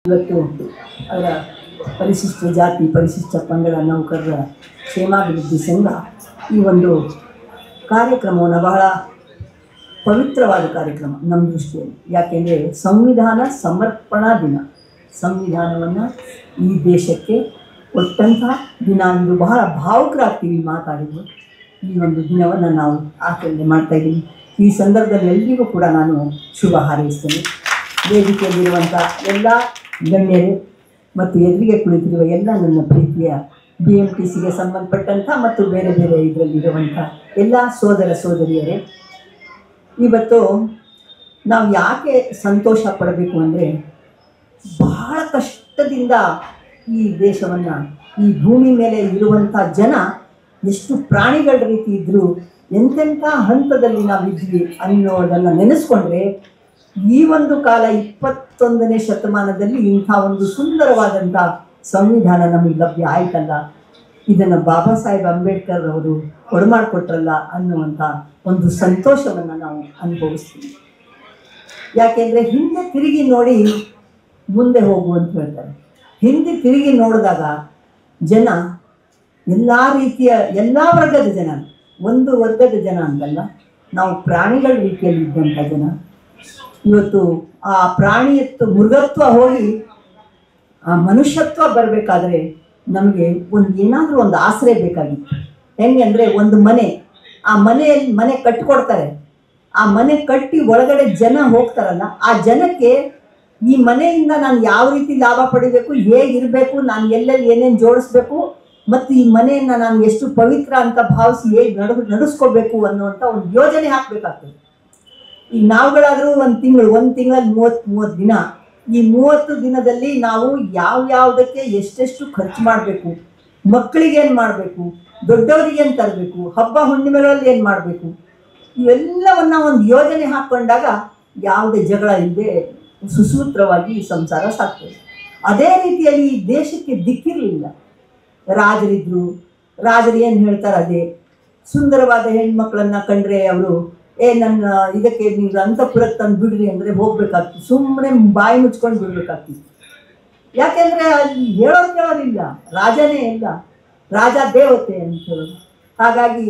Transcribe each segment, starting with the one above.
ಇವತ್ತು ಅವರ ಪರಿಶಿಷ್ಟ ಜಾತಿ ಪರಿಶಿಷ್ಟ ಪಂಗಡ ನೌಕರರ ಕ್ಷೇಮಾಭಿವೃದ್ಧಿ ಸಂಘ ಈ ಒಂದು ಕಾರ್ಯಕ್ರಮವನ್ನು ಬಹಳ ಪವಿತ್ರವಾದ ಕಾರ್ಯಕ್ರಮ ನಮ್ಮ ದೃಷ್ಟಿಯಲ್ಲಿ. ಯಾಕೆಂದರೆ ಸಂವಿಧಾನ ಸಮರ್ಪಣಾ ದಿನ, ಸಂವಿಧಾನವನ್ನು ಈ ದೇಶಕ್ಕೆ ಕೊಟ್ಟಂಥ ದಿನ. ಇದು ಬಹಳ ಭಾವುಕರಾಗ್ತೀವಿ ಮಾತಾಡಿದ್ದು. ಈ ಒಂದು ದಿನವನ್ನು ನಾವು ಆಚರಣೆ ಮಾಡ್ತಾಯಿದ್ದೀವಿ. ಈ ಸಂದರ್ಭದಲ್ಲಿ ಎಲ್ರಿಗೂ ಕೂಡ ನಾನು ಶುಭ ಹಾರೈಸ್ತೇನೆ. ವೇದಿಕೆಯಲ್ಲಿರುವಂಥ ಎಲ್ಲ ಗಣ್ಯರು ಮತ್ತು ಎದುರಿಗೆ ಕುಳಿತಿರುವ ಎಲ್ಲ ನನ್ನ ಪ್ರೀತಿಯ BMTCಗೆ ಸಂಬಂಧಪಟ್ಟಂಥ ಮತ್ತು ಬೇರೆ ಬೇರೆ ಇದರಲ್ಲಿರುವಂಥ ಎಲ್ಲ ಸೋದರ ಸೋದರಿಯರೇ, ಇವತ್ತು ನಾವು ಯಾಕೆ ಸಂತೋಷ ಪಡಬೇಕು ಅಂದರೆ, ಬಹಳ ಕಷ್ಟದಿಂದ ಈ ದೇಶವನ್ನು, ಈ ಭೂಮಿ ಮೇಲೆ ಇರುವಂಥ ಜನ ಎಷ್ಟು ಪ್ರಾಣಿಗಳ ರೀತಿ ಇದ್ದರೂ ಎಂತೆಂಥ ಹಂತದಲ್ಲಿ ನಾವಿದ್ವಿ ಅನ್ನೋದನ್ನು ನೆನೆಸ್ಕೊಂಡ್ರೆ, ಈ ಒಂದು ಕಾಲ 21ನೇ ಶತಮಾನದಲ್ಲಿ ಇಂಥ ಒಂದು ಸುಂದರವಾದಂಥ ಸಂವಿಧಾನ ನಮಗೆ ಲಭ್ಯ ಆಯ್ತಲ್ಲ, ಇದನ್ನು ಬಾಬಾ ಸಾಹೇಬ್ ಅಂಬೇಡ್ಕರ್ ಅವರು ಕೊಡಮಾಡಿಕೊಟ್ರಲ್ಲ ಅನ್ನುವಂಥ ಒಂದು ಸಂತೋಷವನ್ನು ನಾವು ಅನುಭವಿಸ್ತೀವಿ. ಯಾಕೆಂದರೆ ಹಿಂದೆ ತಿರುಗಿ ನೋಡಿ ಮುಂದೆ ಹೋಗು ಅಂತ ಹೇಳ್ತಾರೆ. ಹಿಂದೆ ತಿರುಗಿ ನೋಡಿದಾಗ ಜನ ಎಲ್ಲ ರೀತಿಯ ಎಲ್ಲ ವರ್ಗದ ಜನ, ಒಂದು ವರ್ಗದ ಜನ ಅಂತಲ್ಲ, ನಾವು ಪ್ರಾಣಿಗಳ ರೀತಿಯಲ್ಲಿ ಇದ್ದಂಥ ಜನ ಇವತ್ತು ಆ ಪ್ರಾಣಿಯತ್ವ ಮೃಗತ್ವ ಹೋಗಿ ಆ ಮನುಷ್ಯತ್ವ ಬರಬೇಕಾದ್ರೆ ನಮಗೆ ಏನಾದರೂ ಒಂದು ಆಶ್ರಯ ಬೇಕಾಗಿತ್ತು. ಹೆಂಗೆ ಅಂದರೆ, ಒಂದು ಮನೆ, ಆ ಮನೆ ಕಟ್ಟಿಕೊಡ್ತಾರೆ. ಆ ಮನೆ ಕಟ್ಟಿ ಒಳಗಡೆ ಜನ ಹೋಗ್ತಾರಲ್ಲ, ಆ ಜನಕ್ಕೆ ಈ ಮನೆಯಿಂದ ನಾನು ಯಾವ ರೀತಿ ಲಾಭ ಪಡಿಬೇಕು, ಹೇಗಿರಬೇಕು, ನಾನು ಎಲ್ಲೆಲ್ಲಿ ಏನೇನು ಜೋಡಿಸ್ಬೇಕು ಮತ್ತು ಈ ಮನೆಯನ್ನು ನಾನು ಎಷ್ಟು ಪವಿತ್ರ ಅಂತ ಭಾವಿಸಿ ಹೇಗೆ ನಡೆಸ್ಕೋಬೇಕು ಅನ್ನುವಂಥ ಒಂದು ಯೋಜನೆ ಹಾಕಬೇಕಾಗ್ತದೆ. ಈಗ ನಾವುಗಳಾದರೂ ಒಂದು ತಿಂಗಳಲ್ಲಿ 30 ದಿನ, ಈ 30 ದಿನದಲ್ಲಿ ನಾವು ಯಾವುದಕ್ಕೆ ಎಷ್ಟೆಷ್ಟು ಖರ್ಚು ಮಾಡಬೇಕು, ಮಕ್ಕಳಿಗೇನು ಮಾಡಬೇಕು, ದೊಡ್ಡವರಿಗೇನು ತರಬೇಕು, ಹಬ್ಬ ಹುಣ್ಣಿಮೆಗಳಲ್ಲಿ ಏನು ಮಾಡಬೇಕು, ಇವೆಲ್ಲವನ್ನು ಒಂದು ಯೋಜನೆ ಹಾಕ್ಕೊಂಡಾಗ ಯಾವುದೇ ಜಗಳ ಇಲ್ಲದೆ ಸುಸೂತ್ರವಾಗಿ ಈ ಸಂಸಾರ ಸಾಕ್ತದೆ. ಅದೇ ರೀತಿಯಲ್ಲಿ ಈ ದೇಶಕ್ಕೆ ದಿಕ್ಕಿರಲಿಲ್ಲ. ರಾಜರಿದ್ದರು, ರಾಜರು ಏನು ಹೇಳ್ತಾರೆ ಅದೇ. ಸುಂದರವಾದ ಹೆಣ್ಮಕ್ಳನ್ನು ಕಂಡ್ರೆ ಅವರು ನನ್ನ ಇದಕ್ಕೆ ನೀವು ಅಂತಃಪುರಕ್ಕೆ ತಂದು ಬಿಡ್ರಿ ಅಂದರೆ ಹೋಗ್ಬೇಕಾಗ್ತಿತ್ತು, ಸುಮ್ಮನೆ ಬಾಯಿ ಮುಚ್ಕೊಂಡು ಬಿಡ್ಬೇಕಾಗ್ತಿತ್ತು. ಯಾಕೆಂದರೆ ಅಲ್ಲಿ ಹೇಳೋರಿಲ್ಲ, ರಾಜನೇ ಇಲ್ಲ, ರಾಜ ದೇವತೆ ಅಂತ ಹೇಳೋದು. ಹಾಗಾಗಿ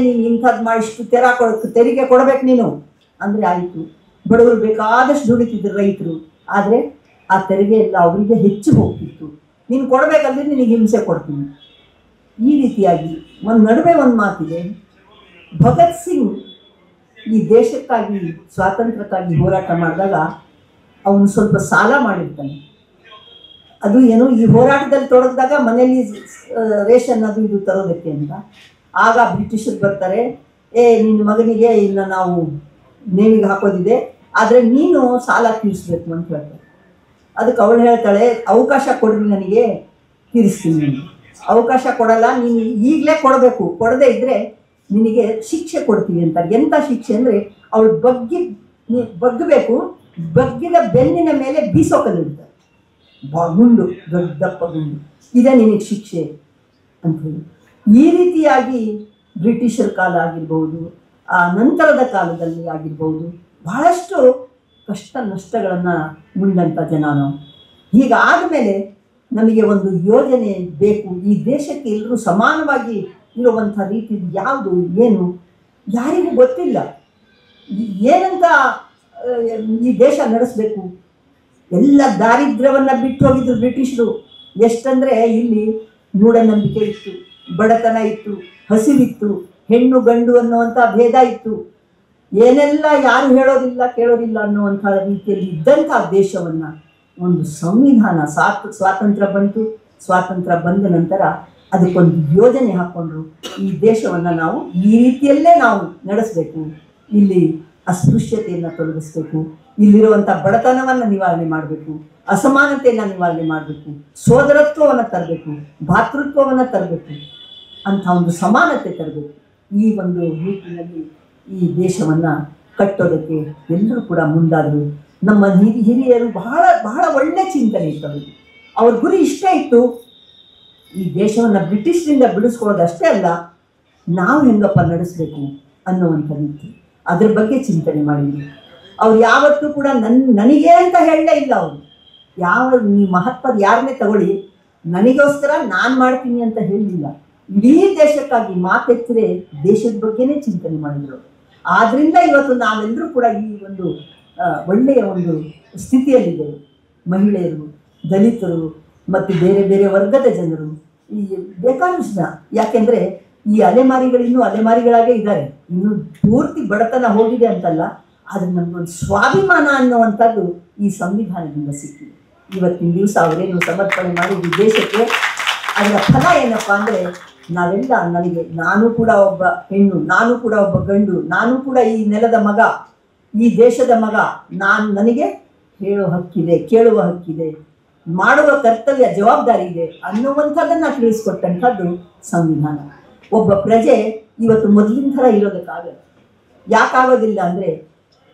ನೀನು ಇಂಥದ್ದು ಮಾಡಿಷ್ಟು ತೆರಿಗೆ ಕೊಡಬೇಕು ನೀನು ಅಂದರೆ ಆಯಿತು. ಬಡವರು ಬೇಕಾದಷ್ಟು ದುಡಿತಿದ್ರು ರೈತರು, ಆದರೆ ಆ ತೆರಿಗೆ ಎಲ್ಲ ಅವರಿಗೆ ಹೆಚ್ಚು ಹೋಗ್ತಿತ್ತು. ನೀನು ಕೊಡಬೇಕಂದ್ರೆ ನಿನಗೆ ಹಿಂಸೆ ಕೊಡ್ತೀನಿ. ಈ ರೀತಿಯಾಗಿ ನಡುವೆ ಒಂದು ಮಾತಿದೆ. ಭಗತ್ ಸಿಂಗ್ ಈ ದೇಶಕ್ಕಾಗಿ ಸ್ವಾತಂತ್ರ್ಯಕ್ಕಾಗಿ ಹೋರಾಟ ಮಾಡಿದಾಗ ಅವನು ಸ್ವಲ್ಪ ಸಾಲ ಮಾಡಿರ್ತಾನೆ. ಅದು ಏನು, ಈ ಹೋರಾಟದಲ್ಲಿ ತೊಡಗಿದಾಗ ಮನೆಯಲ್ಲಿ ರೇಷನ್ ಅದು ಇದು ತರೋದಕ್ಕೆ ಅಂತ. ಆಗ ಬ್ರಿಟಿಷರು ಬರ್ತಾರೆ, ನಿನ್ನ ಮಗನಿಗೆ ಇನ್ನು ನಾವು ನೇವಿಗೆ ಹಾಕೋದಿದೆ, ಆದರೆ ನೀನು ಸಾಲ ತೀರಿಸ್ಬೇಕು ಅಂತ ಹೇಳ್ತಾರೆ. ಅದಕ್ಕೆ ಅವಳು ಹೇಳ್ತಾಳೆ, ಅವಕಾಶ ಕೊಡ್ರಿ ನನಗೆ, ತೀರಿಸ್ತೀನಿ. ಅವಕಾಶ ಕೊಡಲ್ಲ, ನೀನು ಈಗಲೇ ಕೊಡಬೇಕು, ಕೊಡದೇ ಇದ್ದರೆ ನಿನಗೆ ಶಿಕ್ಷೆ ಕೊಡ್ತೀವಿ ಅಂತಾರೆ. ಎಂಥ ಶಿಕ್ಷೆ ಅಂದರೆ, ಅವಳು ಬಗ್ಗಬೇಕು, ಬಗ್ಗಿದ ಬೆನ್ನಿನ ಮೇಲೆ ಬೀಸೋಕಲ್ಲಿಡ್ತಾರೆ, ಗುಂಡು, ದೊಡ್ಡಪ್ಪ ಗುಂಡು, ಇದೇ ನಿನಗೆ ಶಿಕ್ಷೆ ಅಂಥೇಳಿ. ಈ ರೀತಿಯಾಗಿ ಬ್ರಿಟಿಷರ ಕಾಲ ಆಗಿರ್ಬೋದು, ಆ ನಂತರದ ಕಾಲದಲ್ಲಿ ಆಗಿರ್ಬೋದು, ಬಹಳಷ್ಟು ಕಷ್ಟ ನಷ್ಟಗಳನ್ನು ಉಂಡಂಥ ಜನ ನಾವು. ಹೀಗಾದ ಮೇಲೆ ನಮಗೆ ಒಂದು ಯೋಜನೆ ಬೇಕು. ಈ ದೇಶಕ್ಕೆ ಎಲ್ಲರೂ ಸಮಾನವಾಗಿ ಇರುವಂಥ ರೀತಿ ಯಾವುದು ಏನು ಯಾರಿಗೂ ಗೊತ್ತಿಲ್ಲ. ಏನಂತ ಈ ದೇಶ ನಡೆಸಬೇಕು. ಎಲ್ಲ ದಾರಿದ್ರ್ಯವನ್ನು ಬಿಟ್ಟು ಹೋಗಿದ್ರು ಬ್ರಿಟಿಷರು. ಎಷ್ಟಂದರೆ ಇಲ್ಲಿ ಮೂಢನಂಬಿಕೆ ಇತ್ತು, ಬಡತನ ಇತ್ತು, ಹಸಿವಿತ್ತು, ಹೆಣ್ಣು ಗಂಡು ಅನ್ನುವಂಥ ಭೇದ ಇತ್ತು. ಏನೆಲ್ಲ ಯಾರು ಹೇಳೋದಿಲ್ಲ ಕೇಳೋದಿಲ್ಲ ಅನ್ನುವಂಥ ರೀತಿಯಲ್ಲಿ ಇದ್ದಂಥ ದೇಶವನ್ನು ಒಂದು ಸಂವಿಧಾನ ಸ್ವಾತಂತ್ರ್ಯ ಬಂತು. ಸ್ವಾತಂತ್ರ್ಯ ಬಂದ ನಂತರ ಅದಕ್ಕೊಂದು ಯೋಜನೆ ಹಾಕ್ಕೊಂಡ್ರು. ಈ ದೇಶವನ್ನು ನಾವು ಈ ರೀತಿಯಲ್ಲೇ ನಾವು ನಡೆಸಬೇಕು. ಇಲ್ಲಿ ಅಸ್ಪೃಶ್ಯತೆಯನ್ನು ತೊಲಗಿಸ್ಬೇಕು, ಇಲ್ಲಿರುವಂಥ ಬಡತನವನ್ನು ನಿವಾರಣೆ ಮಾಡಬೇಕು, ಅಸಮಾನತೆಯನ್ನು ನಿವಾರಣೆ ಮಾಡಬೇಕು, ಸೋದರತ್ವವನ್ನು ತರಬೇಕು, ಭಾತೃತ್ವವನ್ನು ತರಬೇಕು, ಅಂಥ ಒಂದು ಸಮಾನತೆ ತರಬೇಕು. ಈ ಒಂದು ನಿಟ್ಟಿನಲ್ಲಿ ಈ ದೇಶವನ್ನು ಕಟ್ಟೋದಕ್ಕೆ ಎಲ್ಲರೂ ಕೂಡ ಮುಂದಾದರು. ನಮ್ಮ ಹಿರಿಯರು ಬಹಳ ಬಹಳ ಒಳ್ಳೆಯ ಚಿಂತನೆ ಇತ್ತು ಅವರಿಗೆ. ಅವ್ರ ಗುರಿ ಇಷ್ಟೇ ಇತ್ತು, ಈ ದೇಶವನ್ನು ಬ್ರಿಟಿಷರಿಂದ ಬಿಡಿಸ್ಕೊಳ್ಳೋದಷ್ಟೇ ಅಲ್ಲ, ನಾವು ಹೆಂಗಪ್ಪ ನಡೆಸಬೇಕು ಅನ್ನುವಂಥ ರೀತಿ ಅದ್ರ ಬಗ್ಗೆ ಚಿಂತನೆ ಮಾಡಿದ್ವಿ. ಅವ್ರು ಯಾವತ್ತೂ ಕೂಡ ನನಗೆ ಅಂತ ಹೇಳಲೇ ಇಲ್ಲ. ಅವರು ಯಾವ ನೀವು ಮಹತ್ವದ ಯಾರನ್ನೇ ತಗೊಳ್ಳಿ, ನನಗೋಸ್ಕರ ನಾನು ಮಾಡ್ತೀನಿ ಅಂತ ಹೇಳಲಿಲ್ಲ. ಇಡೀ ದೇಶಕ್ಕಾಗಿ ಮಾತೆತ್ತರೆ ದೇಶದ ಬಗ್ಗೆನೇ ಚಿಂತನೆ ಮಾಡಿದರು. ಆದ್ರಿಂದ ಇವತ್ತು ನಾವೆಲ್ಲರೂ ಕೂಡ ಈ ಒಂದು ಒಳ್ಳೆಯ ಒಂದು ಸ್ಥಿತಿಯಲ್ಲಿದ್ದೇವೆ. ಮಹಿಳೆಯರು, ದಲಿತರು ಮತ್ತು ಬೇರೆ ಬೇರೆ ವರ್ಗದ ಜನರು, ಈ ಬೇಕಾದಷ್ಟು ಜನ. ಯಾಕೆಂದರೆ ಈ ಅಲೆಮಾರಿಗಳಿನ್ನೂ ಅಲೆಮಾರಿಗಳಾಗೇ ಇದ್ದಾರೆ. ಇನ್ನೂ ಪೂರ್ತಿ ಬಡತನ ಹೋಗಿದೆ ಅಂತಲ್ಲ, ಆದರೆ ನಮಗೊಂದು ಸ್ವಾಭಿಮಾನ ಅನ್ನುವಂಥದ್ದು ಈ ಸಂವಿಧಾನದಿಂದ ಸಿಕ್ಕಿದೆ. ಇವತ್ತಿನ ದಿವಸ ಅವರೇನು ಸಮರ್ಪಣೆ ಮಾಡಿ ಈ ದೇಶಕ್ಕೆ, ಅದರ ಫಲ ಏನಪ್ಪ ಅಂದರೆ ನಾವೆಲ್ಲ, ನಾನು ಕೂಡ ಒಬ್ಬ ಹೆಣ್ಣು, ನಾನು ಕೂಡ ಒಬ್ಬ ಗಂಡು, ನಾನು ಕೂಡ ಈ ನೆಲದ ಮಗ, ಈ ದೇಶದ ಮಗ, ನನಗೆ ಹೇಳುವ ಹಕ್ಕಿದೆ, ಕೇಳುವ ಹಕ್ಕಿದೆ, ಮಾಡುವ ಕರ್ತವ್ಯ ಜವಾಬ್ದಾರಿ ಇದೆ ಅನ್ನುವಂಥದ್ದನ್ನು ತಿಳಿಸ್ಕೊಟ್ಟಂಥದ್ದು ಸಂವಿಧಾನ. ಒಬ್ಬ ಪ್ರಜೆ ಇವತ್ತು ಮೊದಲಿನ ಥರ ಇರೋದಕ್ಕಾಗಲ್ಲ. ಯಾಕಾಗೋದಿಲ್ಲ ಅಂದರೆ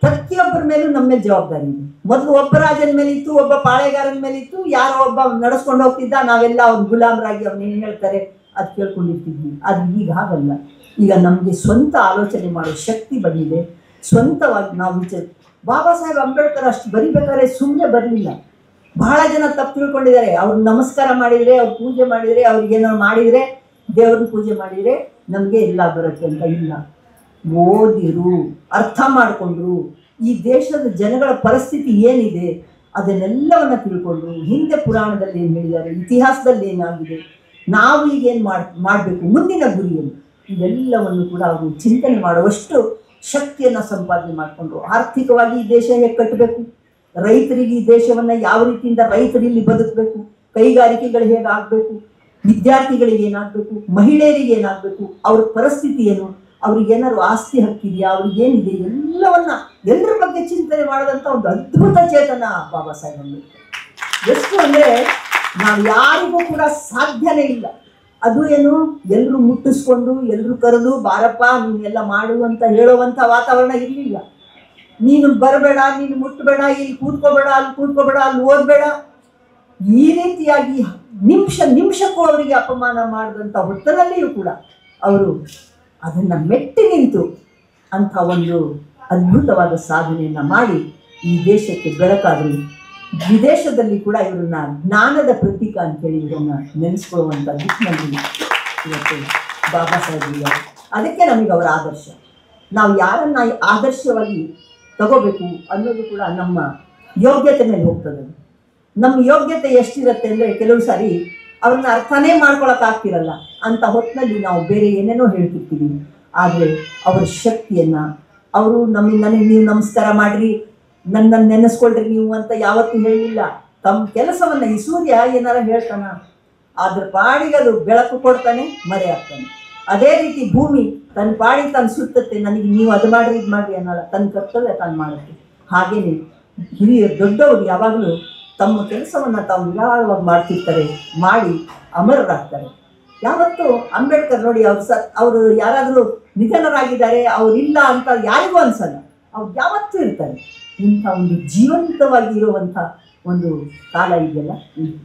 ಪ್ರತಿಯೊಬ್ಬರ ಮೇಲೂ ನಮ್ಮ ಮೇಲೆ ಜವಾಬ್ದಾರಿ ಇದೆ. ಮೊದಲು ಒಬ್ಬ ರಾಜನ ಮೇಲೆ ಇತ್ತು, ಒಬ್ಬ ಪಾಳೆಗಾರನ ಮೇಲೆ ಇತ್ತು, ಯಾರೋ ಒಬ್ಬ ನಡೆಸ್ಕೊಂಡು ಹೋಗ್ತಿದ್ದ, ನಾವೆಲ್ಲ ಅವ್ನ ಗುಲಾಮರಾಗಿ ಅವನೇನು ಹೇಳ್ತಾರೆ ಅದು ಕೇಳ್ಕೊಂಡಿರ್ತಿದ್ವಿ. ಅದು ಈಗ ಹಾಗಲ್ಲ. ಈಗ ನಮಗೆ ಸ್ವಂತ ಆಲೋಚನೆ ಮಾಡೋ ಶಕ್ತಿ ಬಂದಿದೆ. ಸ್ವಂತವಾಗಿ ನಾವು ಬಾಬಾ ಸಾಹೇಬ್ ಅಂಬೇಡ್ಕರ್ ಅಷ್ಟು ಬರಿಬೇಕಾದ್ರೆ ಸುಮ್ಮನೆ ಬರಲಿಲ್ಲ. ಬಹಳ ಜನ ತಪ್ಪು ತಿಳ್ಕೊಂಡಿದ್ದಾರೆ. ಅವ್ರು ನಮಸ್ಕಾರ ಮಾಡಿದರೆ, ಅವ್ರು ಪೂಜೆ ಮಾಡಿದರೆ, ಅವ್ರಿಗೇನೋ ಮಾಡಿದರೆ, ದೇವ್ರನ್ನ ಪೂಜೆ ಮಾಡಿದರೆ ನಮಗೆ ಎಲ್ಲ ಬರುತ್ತೆ ಅಂತ ಇಲ್ಲ. ಓದಿರು, ಅರ್ಥ ಮಾಡಿಕೊಂಡ್ರು, ಈ ದೇಶದ ಜನಗಳ ಪರಿಸ್ಥಿತಿ ಏನಿದೆ ಅದನ್ನೆಲ್ಲವನ್ನು ತಿಳ್ಕೊಂಡ್ರು, ಹಿಂದೆ ಪುರಾಣದಲ್ಲಿ ಏನು ಹೇಳಿದ್ದಾರೆ, ಇತಿಹಾಸದಲ್ಲಿ ಏನಾಗಿದೆ, ನಾವು ಈಗೇನು ಮಾಡಬೇಕು, ಮುಂದಿನ ಗುರಿಯನ್ನು, ಇವೆಲ್ಲವನ್ನು ಕೂಡ ಅವರು ಚಿಂತನೆ ಮಾಡುವಷ್ಟು ಶಕ್ತಿಯನ್ನು ಸಂಪಾದನೆ ಮಾಡಿಕೊಂಡ್ರು. ಆರ್ಥಿಕವಾಗಿ ಈ ದೇಶ ಹೇಗೆ ಕಟ್ಟಬೇಕು, ರೈತರಿಗೆ ಈ ದೇಶವನ್ನು ಯಾವ ರೀತಿಯಿಂದ ರೈತರು ಇಲ್ಲಿ ಬದುಕಬೇಕು, ಕೈಗಾರಿಕೆಗಳು ಹೇಗಾಗಬೇಕು, ವಿದ್ಯಾರ್ಥಿಗಳಿಗೆ ಏನಾಗಬೇಕು, ಮಹಿಳೆಯರಿಗೆ ಏನಾಗಬೇಕು, ಅವ್ರ ಪರಿಸ್ಥಿತಿ ಏನು, ಅವ್ರಿಗೇನಾದ್ರು ಆಸ್ತಿ ಹಕ್ಕಿದೆಯಾ, ಅವ್ರಿಗೇನಿದೆ, ಎಲ್ಲರ ಬಗ್ಗೆ ಚಿಂತನೆ ಮಾಡಿದಂಥ ಒಂದು ಅದ್ಭುತ ಚೇತನ ಬಾಬಾ ಸಾಹೇಬ್ ಅಂಬೇಡ್ಕರ್. ಎಷ್ಟು ಅಂದರೆ ನಾವು ಯಾರಿಗೂ ಕೂಡ ಸಾಧ್ಯನೇ ಇಲ್ಲ. ಅದು ಏನು, ಎಲ್ಲರೂ ಮುಟ್ಟಿಸ್ಕೊಂಡು ಎಲ್ಲರೂ ಕರೆದು ಬಾರಪ್ಪ ನೀನೆಲ್ಲ ಮಾಡು ಅಂತ ಹೇಳುವಂಥ ವಾತಾವರಣ ಇರಲಿಲ್ಲ. ನೀನು ಬರಬೇಡ, ನೀನು ಮುಟ್ಟಬೇಡ, ಇಲ್ಲಿ ಕೂತ್ಕೋಬೇಡ, ಅಲ್ಲಿ ಕೂತ್ಕೋಬೇಡ, ಅಲ್ಲಿ ಓದಬೇಡ, ಈ ರೀತಿಯಾಗಿ ನಿಮಿಷಕ್ಕೂ ಅವರಿಗೆ ಅಪಮಾನ ಮಾಡಿದಂಥ ಹೊತ್ತರಲ್ಲಿಯೂ ಕೂಡ ಅವರು ಅದನ್ನು ಮೆಟ್ಟಿ ನಿಂತು ಅಂಥ ಒಂದು ಅದ್ಭುತವಾದ ಸಾಧನೆಯನ್ನು ಮಾಡಿ ಈ ದೇಶಕ್ಕೆ ಬೆಳಕಾದರು. ವಿದೇಶದಲ್ಲಿ ಕೂಡ ಇವರನ್ನ ಜ್ಞಾನದ ಪ್ರತೀಕ ಅಂತೇಳಿ ಇವರನ್ನು ನೆನೆಸ್ಕೊಳ್ಳುವಂಥ ದಿಕ್ಕಿನಲ್ಲಿ ಇವತ್ತು ಬಾಬಾ ಸಾಹೇಬ್ ಇದ್ದಾರೆ. ಅದಕ್ಕೆ ನಮಗೆ ಅವರ ಆದರ್ಶ. ನಾವು ಯಾರನ್ನ ಆದರ್ಶವಾಗಿ ತಗೋಬೇಕು ಅನ್ನೋದು ಕೂಡ ನಮ್ಮ ಯೋಗ್ಯತೆ ಮೇಲೆ ಹೋಗ್ತದೆ. ನಮ್ಮ ಯೋಗ್ಯತೆ ಎಷ್ಟಿರುತ್ತೆ ಅಂದರೆ ಕೆಲವು ಸಾರಿ ಅವ್ರನ್ನ ಅರ್ಥನೇ ಮಾಡ್ಕೊಳಕ್ಕಾಗ್ತಿರಲ್ಲ. ಅಂಥ ಹೊತ್ತಿನಲ್ಲಿ ನಾವು ಬೇರೆ ಏನೇನೋ ಹೇಳ್ತಿರ್ತೀವಿ. ಆದರೆ ಅವರ ಶಕ್ತಿಯನ್ನು, ಅವರು ನನಗೆ ನೀವು ನಮಸ್ಕಾರ ಮಾಡಿರಿ, ನನ್ನನ್ನು ನೆನೆಸ್ಕೊಳ್ರಿ ನೀವು ಅಂತ ಯಾವತ್ತೂ ಹೇಳಲಿಲ್ಲ. ತಮ್ಮ ಕೆಲಸವನ್ನು ಈ ಸೂರ್ಯ ಏನಾರ ಹೇಳ್ತಾನ, ಅದ್ರ ಪಾಡಿಗೆ ಅದು ಬೆಳಕು ಕೊಡ್ತಾನೆ, ಮರೆ ಆಗ್ತಾನೆ. ಅದೇ ರೀತಿ ಭೂಮಿ ತನ್ನ ಪಾಡಿಗೆ ತಾನು ಸುತ್ತತ್ತೆ, ನನಗೆ ನೀವು ಅದು ಮಾಡಿರಿ ಇದು ಮಾಡಿರಿ ಅನ್ನಲ್ಲ, ತನ್ನ ಕರ್ತವ್ಯ ತಾನು ಮಾಡುತ್ತೆ. ಹಾಗೇನೆ ಹಿರಿಯರು ದೊಡ್ಡವರು ಯಾವಾಗಲೂ ತಮ್ಮ ಕೆಲಸವನ್ನು ತಾವು ನಿರಾಳವಾಗಿ ಮಾಡ್ತಿರ್ತಾರೆ, ಮಾಡಿ ಅಮರರಾಗ್ತಾರೆ. ಯಾವತ್ತೂ ಅಂಬೇಡ್ಕರ್ ನೋಡಿ, ಅವರು ಯಾರಾದರೂ ನಿಧನರಾಗಿದ್ದಾರೆ, ಅವರಿಲ್ಲ ಅಂತ ಯಾರಿಗೂ ಅನ್ಸಲ್ಲ. ಅವ್ರು ಯಾವತ್ತೂ ಇರ್ತಾರೆ. ಇಂಥ ಒಂದು ಜೀವಂತವಾಗಿ ಇರುವಂಥ ಒಂದು ಕಾಲ ಇದೆಯಲ್ಲ,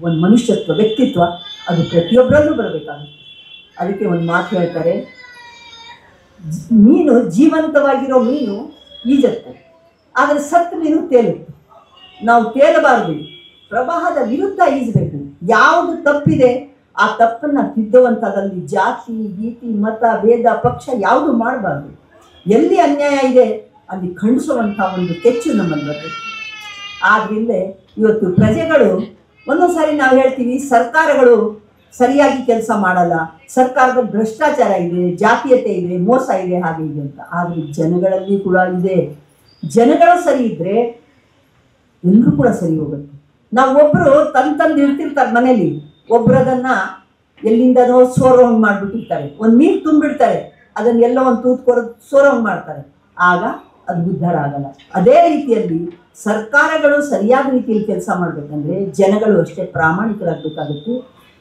ಒಂದು ಮನುಷ್ಯತ್ವ, ವ್ಯಕ್ತಿತ್ವ, ಅದು ಪ್ರತಿಯೊಬ್ಬರಲ್ಲೂ ಬರಬೇಕಾಗುತ್ತೆ. ಅದಕ್ಕೆ ಒಂದು ಮಾತು ಹೇಳ್ತಾರೆ, ಮೀನು ಜೀವಂತವಾಗಿರೋ ಮೀನು ಈಜತ್ತೆ, ಆದರೆ ಸತ್ತು ಮೀನು ತೇಲುತ್ತೆ. ನಾವು ತೇಲಬಾರದು, ಪ್ರವಾಹದ ವಿರುದ್ಧ ಈಜಬೇಕು. ಯಾವುದು ತಪ್ಪಿದೆ ಆ ತಪ್ಪನ್ನು ತಿದ್ದುವಂಥದ್ದಲ್ಲಿ ಜಾತಿ, ಗೀತಿ, ಮತ, ಭೇದ, ಪಕ್ಷ ಯಾವುದು ಮಾಡಬಾರ್ದು. ಎಲ್ಲಿ ಅನ್ಯಾಯ ಇದೆ ಅಲ್ಲಿ ಖಂಡಿಸುವಂಥ ಒಂದು ಕೆಚ್ಚು ನಮ್ಮಲ್ಲಿ ಬರಬೇಕು. ಆದ್ದರಿಂದ ಇವತ್ತು ಪ್ರಜೆಗಳು ಒಂದೊಂದು ಸಾರಿ ನಾವು ಹೇಳ್ತೀವಿ ಸರ್ಕಾರಗಳು ಸರಿಯಾಗಿ ಕೆಲಸ ಮಾಡಲ್ಲ, ಸರ್ಕಾರದಲ್ಲಿ ಭ್ರಷ್ಟಾಚಾರ ಇದೆ, ಜಾತೀಯತೆ ಇದೆ, ಮೋಸ ಇದೆ, ಹಾಗೆ ಇದೆ ಅಂತ. ಆದರೆ ಜನಗಳಲ್ಲಿ ಕೂಡ ಇದೆ. ಜನಗಳು ಸರಿ ಇದ್ದರೆ ಎಲ್ಲರೂ ಕೂಡ ಸರಿ ಹೋಗುತ್ತೆ. ನಾವು ಒಬ್ಬರು ತಂದು ಇಡ್ತಿರ್ತಾರೆ ಮನೇಲಿ, ಒಬ್ಬರದನ್ನು ಎಲ್ಲಿಂದನೋ ಸೋರವಂಗೆ ಮಾಡಿಬಿಟ್ಟಿರ್ತಾರೆ, ಒಂದು ನೀರು ತುಂಬಿಡ್ತಾರೆ, ಅದನ್ನು ಎಲ್ಲೋ ಒಂದು ತೂತ್ಕೊರೋದು ಸೋರವಂಗೆ ಮಾಡ್ತಾರೆ, ಆಗ ಅದು ಉದ್ಧಾರ ಆಗಲ್ಲ. ಅದೇ ರೀತಿಯಲ್ಲಿ ಸರ್ಕಾರಗಳು ಸರಿಯಾದ ರೀತಿಯಲ್ಲಿ ಕೆಲಸ ಮಾಡಬೇಕಂದ್ರೆ ಜನಗಳು ಅಷ್ಟೇ ಪ್ರಾಮಾಣಿಕರಾಗಬೇಕಾಗುತ್ತೆ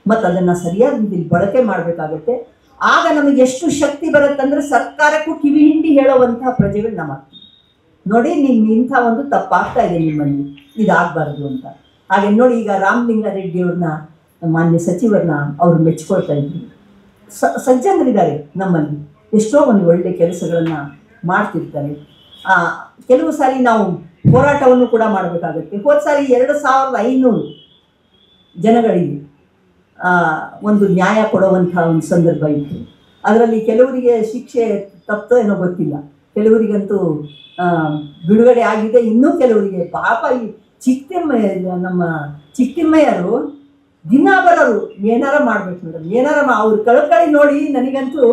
ಮತ್ತು ಅದನ್ನು ಸರಿಯಾದ ರೀತಿಯಲ್ಲಿ ಬಳಕೆ ಮಾಡಬೇಕಾಗುತ್ತೆ. ಆಗ ನಮಗೆ ಎಷ್ಟು ಶಕ್ತಿ ಬರುತ್ತಂದರೆ ಸರ್ಕಾರಕ್ಕೂ ಕಿವಿ ಹಿಂಡಿ ಹೇಳುವಂತಹ ಪ್ರಜೆಗಳು ನಮ್ಮ ನೋಡಿ, ನಿಮ್ಮ ಇಂಥ ಒಂದು ತಪ್ಪಾಗ್ತಾ ಇದೆ, ನಿಮ್ಮಲ್ಲಿ ಇದಾಗಬಾರ್ದು ಅಂತ. ಹಾಗೆ ನೋಡಿ, ಈಗ ರಾಮಲಿಂಗಾರೆಡ್ಡಿಯವ್ರನ್ನ ಮಾನ್ಯ ಸಚಿವರನ್ನ ಅವರು ಮೆಚ್ಕೊಳ್ತಾ ಇದ್ರು. ಸಜ್ಜನರಿದ್ದಾರೆ ನಮ್ಮಲ್ಲಿ, ಎಷ್ಟೋ ಒಂದು ಒಳ್ಳೆ ಕೆಲಸಗಳನ್ನು ಮಾಡ್ತಿರ್ತಾರೆ. ಕೆಲವು ಸಾರಿ ನಾವು ಹೋರಾಟವನ್ನು ಕೂಡ ಮಾಡಬೇಕಾಗತ್ತೆ. ಹೋದ ಸಾರಿ 2500 ಜನಗಳಿಗೆ ಒಂದು ನ್ಯಾಯ ಕೊಡುವಂಥ ಒಂದು ಸಂದರ್ಭ ಇತ್ತು. ಅದರಲ್ಲಿ ಕೆಲವರಿಗೆ ಶಿಕ್ಷೆ ತಪ್ಪೋ ಏನೋ ಗೊತ್ತಿಲ್ಲ, ಕೆಲವರಿಗಂತೂ ಬಿಡುಗಡೆ ಆಗಿದೆ, ಇನ್ನೂ ಕೆಲವರಿಗೆ ಪಾಪ ಈ ನಮ್ಮ ಚಿಕ್ತಿಮ್ಮಯ್ಯರು ದಿನ ಬರೋರು ಏನಾರ ಮಾಡ್ಬೇಕು ಮೇಡಮ್, ಏನಾರ ಅವ್ರ ಕಳಕಳಿ ನೋಡಿ ನನಗಂತೂ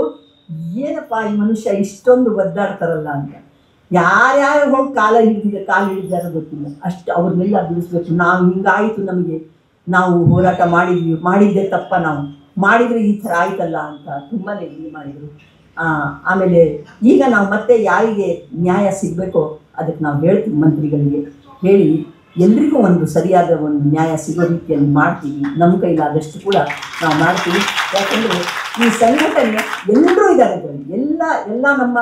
ಏನಪ್ಪ ಈ ಮನುಷ್ಯ ಇಷ್ಟೊಂದು ಒದ್ದಾಡ್ತಾರಲ್ಲ ಅಂತ. ಯಾರ್ಯಾರು ಹೋಗಿ ಕಾಲು ಹಿಡಿದಾರೋ ಗೊತ್ತಿಲ್ಲ, ಅಷ್ಟು ಅವ್ರನ್ನೆಲ್ಲ ಬಿಡಿಸ್ಬೇಕು. ನಾವು ಹಿಂಗಾಯಿತು, ನಮಗೆ ನಾವು ಹೋರಾಟ ಮಾಡಿದ್ದೆ ತಪ್ಪ, ನಾವು ಮಾಡಿದರೆ ಈ ಥರ ಆಯ್ತಲ್ಲ ಅಂತ ತುಂಬಾ ಇದು ಮಾಡಿದರು. ಆಮೇಲೆ ಈಗ ನಾವು ಮತ್ತೆ ಯಾರಿಗೆ ನ್ಯಾಯ ಸಿಗಬೇಕೋ ಅದಕ್ಕೆ ನಾವು ಹೇಳ್ತೀವಿ, ಮಂತ್ರಿಗಳಿಗೆ ಹೇಳಿ ಎಲ್ರಿಗೂ ಒಂದು ಸರಿಯಾದ ಒಂದು ನ್ಯಾಯ ಸಿಗೋ ರೀತಿಯಲ್ಲಿ ಮಾಡ್ತೀವಿ. ನಮ್ಮ ಕೈಲಾದಷ್ಟು ಕೂಡ ನಾವು ಮಾಡ್ತೀವಿ. ಯಾಕಂದರೆ ಈ ಸಂಘಟನೆ ಎಲ್ಲರೂ ಇದ್ದಾರೆ, ಎಲ್ಲ ನಮ್ಮ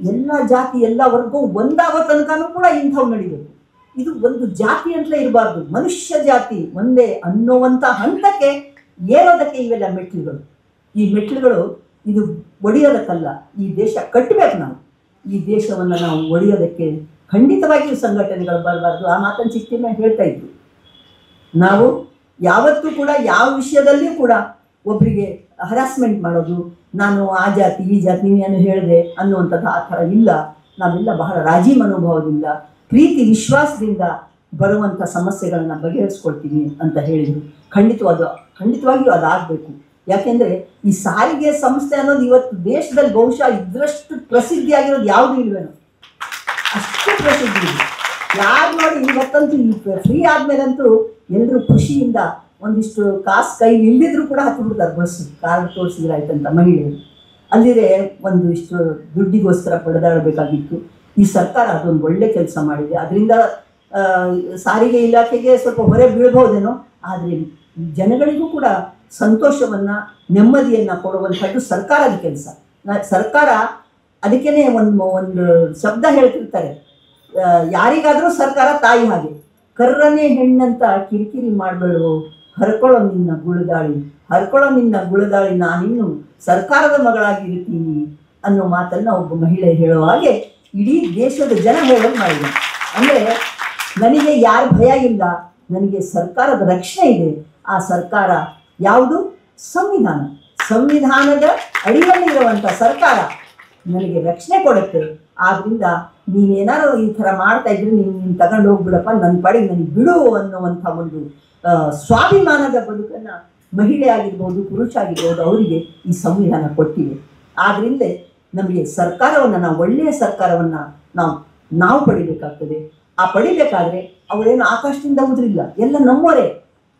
ಎಲ್ಲ ಜಾತಿ ಎಲ್ಲ ವರ್ಗ ಒಂದಾಗೋ ತನಕನೂ ಕೂಡ ಇಂಥವು ನಡಿಬೇಕು. ಇದು ಒಂದು ಜಾತಿ ಅಂತಲೇ ಇರಬಾರ್ದು, ಮನುಷ್ಯ ಜಾತಿ ಒಂದೇ ಅನ್ನುವಂಥ ಹಂತಕ್ಕೆ ಏರೋದಕ್ಕೆ ಇವೆಲ್ಲ ಮೆಟ್ಲುಗಳು. ಈ ಮೆಟ್ಲುಗಳು ಇದು ಒಡೆಯೋದಕ್ಕಲ್ಲ, ಈ ದೇಶ ಕಟ್ಟಬೇಕು. ನಾವು ಈ ದೇಶವನ್ನು ನಾವು ಒಡೆಯೋದಕ್ಕೆ ಖಂಡಿತವಾಗಿಯೂ ಸಂಘಟನೆಗಳು ಬರಬಾರ್ದು. ಆ ಮಾತನ್ನು ಚಿಕ್ತಿಮ್ಮ ಹೇಳ್ತಾ ಇದ್ರು. ನಾವು ಯಾವತ್ತೂ ಕೂಡ ಯಾವ ವಿಷಯದಲ್ಲಿಯೂ ಕೂಡ ಒಬ್ಬರಿಗೆ ಹರಾಸ್ಮೆಂಟ್ ಮಾಡೋದು, ನಾನು ಆ ಜಾತಿ ಈ ಜಾತಿ ನೀವೇನು ಹೇಳಿದೆ ಅನ್ನುವಂಥದ್ದು ಆ ಥರ ಇಲ್ಲ. ನಾವೆಲ್ಲ ಬಹಳ ರಾಜಿ ಮನೋಭಾವದಿಂದ ಪ್ರೀತಿ ವಿಶ್ವಾಸದಿಂದ ಬರುವಂಥ ಸಮಸ್ಯೆಗಳನ್ನು ಬಗೆಹರಿಸ್ಕೊಳ್ತೀನಿ ಅಂತ ಹೇಳಿದರು. ಖಂಡಿತವಾಗಿಯೂ ಅದಾಗಬೇಕು. ಯಾಕೆಂದರೆ ಈ ಸಾರಿಗೆ ಸಂಸ್ಥೆ ಅನ್ನೋದು ಇವತ್ತು ದೇಶದಲ್ಲಿ ಬಹುಶಃ ಇದರಷ್ಟು ಪ್ರಸಿದ್ಧಿಯಾಗಿರೋದು ಯಾವುದೂ ಇಲ್ವೇನೋ, ಅಷ್ಟು ಪ್ರಸಿದ್ಧಿ ಇದೆ. ಯಾರು ನೋಡಿ ಇವತ್ತಂತೂ ಈ ಫ್ರೀ ಆದಮೇಲಂತೂ ಎಲ್ಲರೂ ಖುಷಿಯಿಂದ ಒಂದಿಷ್ಟು ಕಾಸು ಕೈಲಿ ಇಲ್ದಿದ್ರು ಕೂಡ ಹತ್ತು ಬಿಡ್ತಾರೆ ಬಸ್ಸು, ಕಾರ್ಡ್ ತೋರಿಸಿದ್ರೆ ಆಯ್ತಂತ ಮಹಿಳೆಯರು. ಅಲ್ಲಿದೆ ಒಂದಿಷ್ಟು ದುಡ್ಡಿಗೋಸ್ಕರ ಪಡೆದಾಡಬೇಕಾಗಿತ್ತು. ಈ ಸರ್ಕಾರ ಅದೊಂದು ಒಳ್ಳೆ ಕೆಲಸ ಮಾಡಿದೆ. ಅದರಿಂದ ಸಾರಿಗೆ ಇಲಾಖೆಗೆ ಸ್ವಲ್ಪ ಹೊರೆ ಬೀಳ್ಬಹುದೇನೋ, ಆದರೆ ಜನಗಳಿಗೂ ಕೂಡ ಸಂತೋಷವನ್ನು ನೆಮ್ಮದಿಯನ್ನು ಕೊಡುವಂಥದ್ದು ಸರ್ಕಾರದ ಕೆಲಸ. ಸರ್ಕಾರ ಅದಕ್ಕೇ ಒಂದು ಶಬ್ದ ಹೇಳ್ತಿರ್ತಾರೆ, ಯಾರಿಗಾದರೂ ಸರ್ಕಾರ ತಾಯಿ ಹಾಗೆ. ಕರ್ರನೇ ಹೆಣ್ಣಂತ ಕಿರಿಕಿರಿ ಮಾಡಬೇಡು, ಹರ್ಕೊಳ್ಳೋ ನಿನ್ನ ಗುಳದಾಳಿ ನಾನಿನ್ನು ಸರ್ಕಾರದ ಮಗಳಾಗಿರ್ತೀನಿ ಅನ್ನೋ ಮಾತನ್ನು ಒಬ್ಬ ಮಹಿಳೆ ಹೇಳೋ ಹಾಗೆ ಇಡೀ ದೇಶದ ಜನ ಹೇಳೋದು ಮಾಡಿದೆ. ಅಂದರೆ ನನಗೆ ಯಾರ ಭಯ ಇಲ್ಲ, ನನಗೆ ಸರ್ಕಾರದ ರಕ್ಷಣೆ ಇದೆ. ಆ ಸರ್ಕಾರ ಯಾವುದು? ಸಂವಿಧಾನದ ಅಡಿಯಲ್ಲಿರುವಂಥ ಸರ್ಕಾರ ನನಗೆ ರಕ್ಷಣೆ ಕೊಡುತ್ತೆ. ಆದ್ದರಿಂದ ನೀನೇನಾರು ಈ ಥರ ಮಾಡ್ತಾ ಇದ್ರೆ ನೀನು ತಗೊಂಡು ಹೋಗ್ಬಿಡಪ್ಪ, ನನ್ನ ಪಾಡಿಗೆ ನನಗೆ ಬಿಡು ಅನ್ನುವಂಥ ಒಂದು ಸ್ವಾಭಿಮಾನದ ಬದುಕನ್ನು ಮಹಿಳೆ ಆಗಿರ್ಬೋದು, ಪುರುಷ ಆಗಿರ್ಬೋದು, ಅವರಿಗೆ ಈ ಸಂವಿಧಾನ ಕೊಟ್ಟಿದೆ. ಆದ್ದರಿಂದ ನಮಗೆ ಸರ್ಕಾರವನ್ನು, ನಾವು ಒಳ್ಳೆಯ ಸರ್ಕಾರವನ್ನು ನಾವು ಪಡಿಬೇಕಾಗ್ತದೆ. ಆ ಪಡಿಬೇಕಾದ್ರೆ ಅವರೇನು ಆಕಾಶದಿಂದ ಉದುರಿಲ್ಲ, ಎಲ್ಲ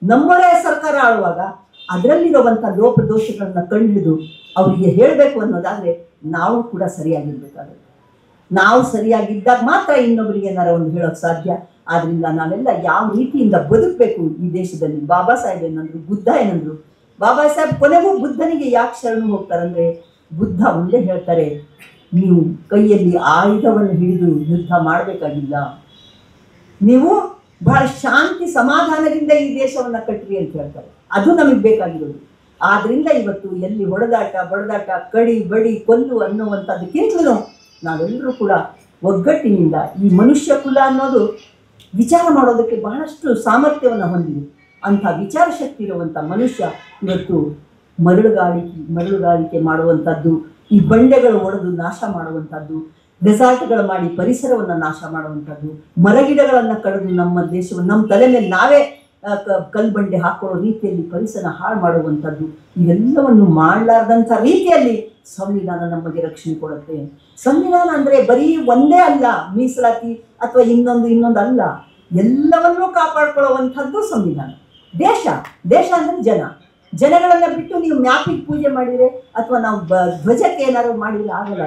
ನಮ್ಮವರೇ ಸರ್ಕಾರ ಆಳುವಾಗ ಅದರಲ್ಲಿರುವಂಥ ಲೋಪದೋಷಗಳನ್ನು ಕಂಡುಹಿಡಿದು ಅವರಿಗೆ ಹೇಳಬೇಕು ಅನ್ನೋದಾದರೆ ನಾವು ಕೂಡ ಸರಿಯಾಗಿರ್ಬೇಕಾಗುತ್ತೆ. ನಾವು ಸರಿಯಾಗಿದ್ದಾಗ ಮಾತ್ರ ಇನ್ನೊಬ್ಬರಿಗೆ ಏನಾರ ಒಂದು ಹೇಳೋಕ್ಕೆ ಸಾಧ್ಯ. ಆದ್ದರಿಂದ ನಾವೆಲ್ಲ ಯಾವ ರೀತಿಯಿಂದ ಬದುಕಬೇಕು ಈ ದೇಶದಲ್ಲಿ. ಬಾಬಾ ಸಾಹೇಬ್ ಏನಂದ್ರು, ಬುದ್ಧ ಏನಂದ್ರು. ಬಾಬಾ ಸಾಹೇಬ್ ಕೊನೆಗೂ ಬುದ್ಧನಿಗೆ ಯಾಕೆ ಶರಣು ಹೋಗ್ತಾರಂದ್ರೆ, ಬುದ್ಧ ಒಂದೇ ಹೇಳ್ತಾರೆ, ನೀವು ಕೈಯಲ್ಲಿ ಆಯುಧವನ್ನು ಹಿಡಿದು ಯುದ್ಧ ಮಾಡಬೇಕಾಗಿಲ್ಲ, ನೀವು ಬಹಳ ಶಾಂತಿ ಸಮಾಧಾನದಿಂದ ಈ ದೇಶವನ್ನು ಕಟ್ರಿ ಅಂತ ಹೇಳ್ತಾರೆ. ಅದು ನಮಗೆ ಬೇಕಾಗಿರೋದು. ಆದ್ದರಿಂದ ಇವತ್ತು ಎಲ್ಲಿ ಬಡದಾಟ, ಕಡಿ ಬಡಿ ಕೊಲ್ಲು ಅನ್ನುವಂಥದ್ದಕ್ಕಿಂತಲೂ ನಾವೆಲ್ಲರೂ ಕೂಡ ಒಗ್ಗಟ್ಟಿನಿಂದ ಈ ಮನುಷ್ಯ ಕುಲ ಅನ್ನೋದು ವಿಚಾರ ಮಾಡೋದಕ್ಕೆ ಬಹಳಷ್ಟು ಸಾಮರ್ಥ್ಯವನ್ನು ಹೊಂದಿದೆ. ಅಂಥ ವಿಚಾರ ಶಕ್ತಿ ಇರುವಂಥ ಮನುಷ್ಯ ಇವತ್ತು ಮರಳುಗಾರಿಕೆ ಮಾಡುವಂಥದ್ದು, ಈ ಬಂಡೆಗಳು ಒಡೆದು ನಾಶ ಮಾಡುವಂಥದ್ದು, ರೆಸಾರ್ಟ್ಗಳು ಮಾಡಿ ಪರಿಸರವನ್ನು ನಾಶ ಮಾಡುವಂಥದ್ದು, ಮರಗಿಡಗಳನ್ನು ಕಡಿದು ನಮ್ಮ ದೇಶವನ್ನು ನಮ್ಮ ತಲೆ ಮೇಲೆ ನಾವೇ ಕಲ್ಬಂಡೆ ಹಾಕೊಳ್ಳೋ ರೀತಿಯಲ್ಲಿ ಪರಿಸರ ಹಾಳು ಮಾಡುವಂಥದ್ದು, ಇವೆಲ್ಲವನ್ನು ಮಾಡಲಾರ್ದಂಥ ರೀತಿಯಲ್ಲಿ ಸಂವಿಧಾನ ನಮಗೆ ರಕ್ಷಣೆ ಕೊಡುತ್ತೆ. ಸಂವಿಧಾನ ಅಂದರೆ ಬರೀ ಒಂದೇ ಅಲ್ಲ, ಮೀಸಲಾತಿ ಅಥವಾ ಇನ್ನೊಂದು ಅಲ್ಲ, ಎಲ್ಲವನ್ನೂ ಕಾಪಾಡ್ಕೊಳ್ಳುವಂಥದ್ದು ಸಂವಿಧಾನ. ದೇಶ ಅಂದರೆ ಜನಗಳನ್ನು ಬಿಟ್ಟು ನೀವು ಮ್ಯಾಪಿಗೆ ಪೂಜೆ ಮಾಡಿದರೆ ಅಥವಾ ನಾವು ಧ್ವಜಕ್ಕೆ ಏನಾದ್ರು ಮಾಡಿದರೆ ಆಗಲ್ಲ.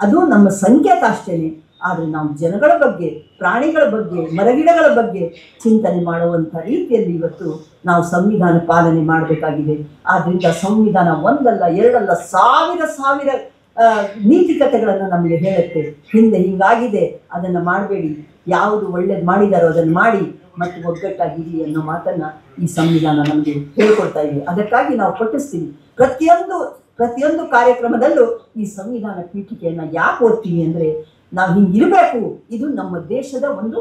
ಅದು ನಮ್ಮ ಸಂಕೇತ ಅಷ್ಟೇ. ಆದರೆ ನಾವು ಜನಗಳ ಬಗ್ಗೆ, ಪ್ರಾಣಿಗಳ ಬಗ್ಗೆ, ಮರಗಿಡಗಳ ಬಗ್ಗೆ ಚಿಂತನೆ ಮಾಡುವಂಥ ರೀತಿಯಲ್ಲಿ ಇವತ್ತು ನಾವು ಸಂವಿಧಾನ ಪಾಲನೆ ಮಾಡಬೇಕಾಗಿದೆ. ಆದ್ದರಿಂದ ಸಂವಿಧಾನ ಒಂದಲ್ಲ ಎರಡಲ್ಲ ಸಾವಿರ ನೀತಿಕತೆಗಳನ್ನು ನಮಗೆ ಹೇಳುತ್ತೆ. ಹಿಂದೆ ಹಿಂಗಾಗಿದೆ, ಅದನ್ನು ಮಾಡಬೇಡಿ, ಯಾವುದು ಒಳ್ಳೇದು ಮಾಡಿದಾರೋ ಅದನ್ನು ಮಾಡಿ ಮತ್ತು ಒಗ್ಗಟ್ಟಾಗಿರಿ ಅನ್ನೋ ಮಾತನ್ನು ಈ ಸಂವಿಧಾನ ನಮಗೆ ಹೇಳ್ಕೊಡ್ತಾ ಇದೆ. ಅದಕ್ಕಾಗಿ ನಾವು ಪಠಿಸ್ತೀವಿ. ಪ್ರತಿಯೊಂದು ಕಾರ್ಯಕ್ರಮದಲ್ಲೂ ಈ ಸಂವಿಧಾನ ಪೀಠಿಕೆಯನ್ನು ಯಾಕೆ ಓದ್ತೀವಿ ಅಂದರೆ, ನಾವು ಹಿಂಗಿರಬೇಕು. ಇದು ನಮ್ಮ ದೇಶದ ಒಂದು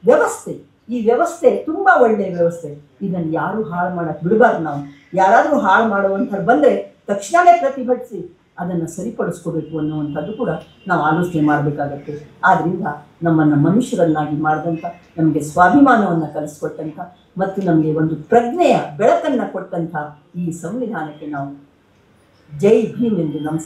ವ್ಯವಸ್ಥೆ. ಈ ವ್ಯವಸ್ಥೆ ತುಂಬ ಒಳ್ಳೆಯ ವ್ಯವಸ್ಥೆ. ಇದನ್ನು ಯಾರು ಹಾಳು ಮಾಡಕ್ಕೆ ಬಿಡಬಾರ್ದು. ನಾವು ಯಾರಾದರೂ ಹಾಳು ಮಾಡುವಂಥವ್ರು ಬಂದರೆ ತಕ್ಷಣವೇ ಪ್ರತಿಭಟಿಸಿ ಅದನ್ನು ಸರಿಪಡಿಸ್ಕೋಬೇಕು ಅನ್ನುವಂಥದ್ದು ಕೂಡ ನಾವು ಆಲೋಚನೆ ಮಾಡಬೇಕಾಗತ್ತೆ. ಆದ್ದರಿಂದ ನಮ್ಮನ್ನು ಮನುಷ್ಯರನ್ನಾಗಿ ಮಾಡಿದಂಥ, ನಮಗೆ ಸ್ವಾಭಿಮಾನವನ್ನು ಕಲಿಸ್ಕೊಟ್ಟಂಥ ಮತ್ತು ನಮಗೆ ಒಂದು ಪ್ರಜ್ಞೆಯ ಬೆಳಕನ್ನು ಕೊಟ್ಟಂಥ ಈ ಸಂವಿಧಾನಕ್ಕೆ ನಾವು ಜೈ ಭೀಮ್ ಎಂದು ನಮಸ್ಕಾರ.